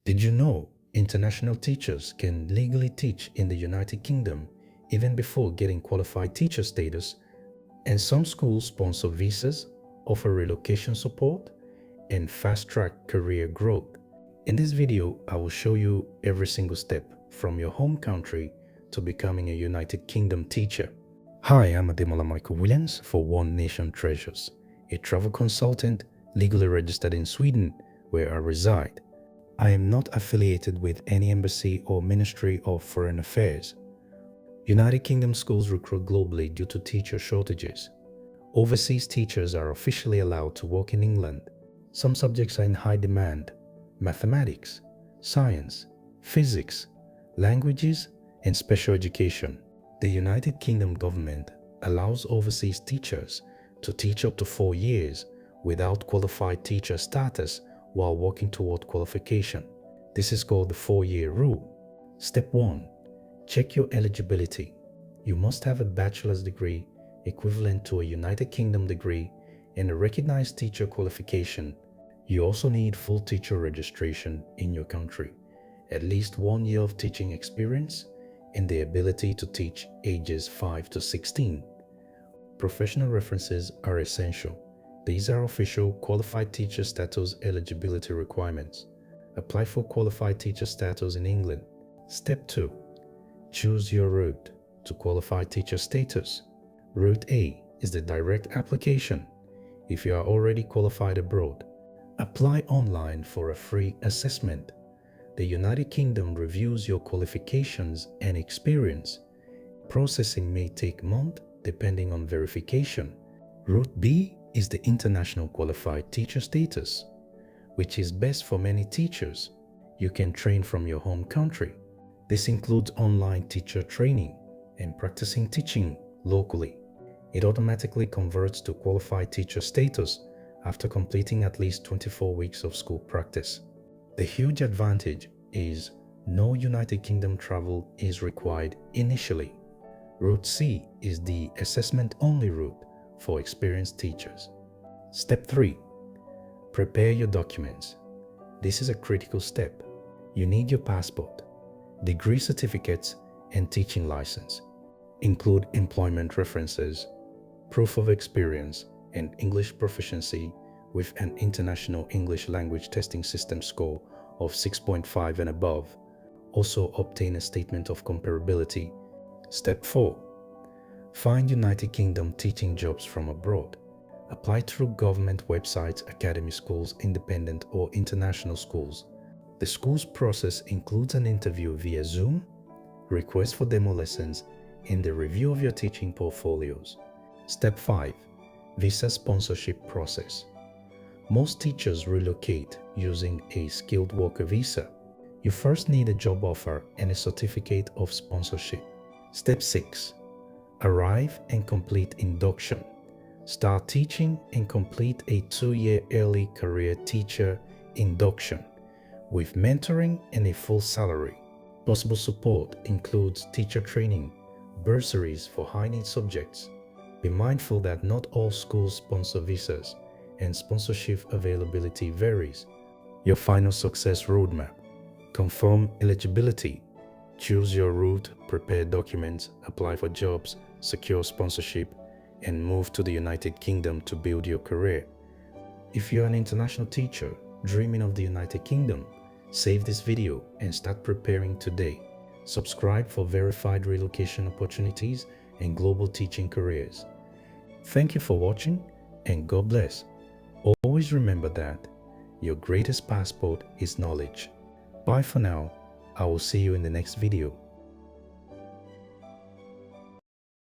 Did you know international teachers can legally teach in the United Kingdom even before getting qualified teacher status? And some schools sponsor visas, offer relocation support, and fast-track career growth. In this video, I will show you every single step from your home country to becoming a United Kingdom teacher. Hi, I'm Ademola Michael Williams for One Nation Treasures, a travel consultant legally registered in Sweden, where I reside. I am not affiliated with any embassy or Ministry of Foreign Affairs. United Kingdom schools recruit globally due to teacher shortages. Overseas teachers are officially allowed to work in England. Some subjects are in high demand: mathematics, science, physics, languages, and special education. The United Kingdom government allows overseas teachers to teach up to 4 years without qualified teacher status while working toward qualification. This is called the 4-year rule. Step 1. Check your eligibility. You must have a bachelor's degree equivalent to a United Kingdom degree and a recognized teacher qualification. You also need full teacher registration in your country, at least 1 year of teaching experience, and the ability to teach ages 5 to 16. Professional references are essential. These are official qualified teacher status eligibility requirements. Apply for qualified teacher status in England. Step 2. Choose your route to qualified teacher status. Route A is the direct application. If you are already qualified abroad, apply online for a free assessment. The United Kingdom reviews your qualifications and experience. Processing may take months depending on verification. Route B is the international qualified teacher status, which is best for many teachers. You can train from your home country. This includes online teacher training and practicing teaching locally. It automatically converts to qualified teacher status after completing at least 24 weeks of school practice. The huge advantage is no United Kingdom travel is required initially. Route C is the assessment-only route for experienced teachers. Step 3. Prepare your documents. This is a critical step. You need your passport, degree certificates, and teaching license. Include employment references, proof of experience, and English proficiency with an international English language testing system score of 6.5 and above. Also obtain a statement of comparability. Step 4. Find United Kingdom teaching jobs from abroad. Apply through government websites, academy schools, independent or international schools. The school's process includes an interview via Zoom, request for demo lessons, and the review of your teaching portfolios. Step 5. Visa sponsorship process. Most teachers relocate using a skilled worker visa. You first need a job offer and a certificate of sponsorship. Step 6. Arrive and complete induction. Start teaching and complete a 2-year early career teacher induction with mentoring and a full salary. Possible support includes teacher training, bursaries for high-need subjects. Be mindful that not all schools sponsor visas, and sponsorship availability varies. Your final success roadmap. Confirm eligibility. Choose your route, prepare documents, apply for jobs, secure sponsorship, and move to the United Kingdom to build your career. If you're an international teacher dreaming of the United Kingdom, save this video and start preparing today. Subscribe for verified relocation opportunities and global teaching careers. Thank you for watching, and God bless. Always remember that your greatest passport is knowledge. Bye for now. I will see you in the next video.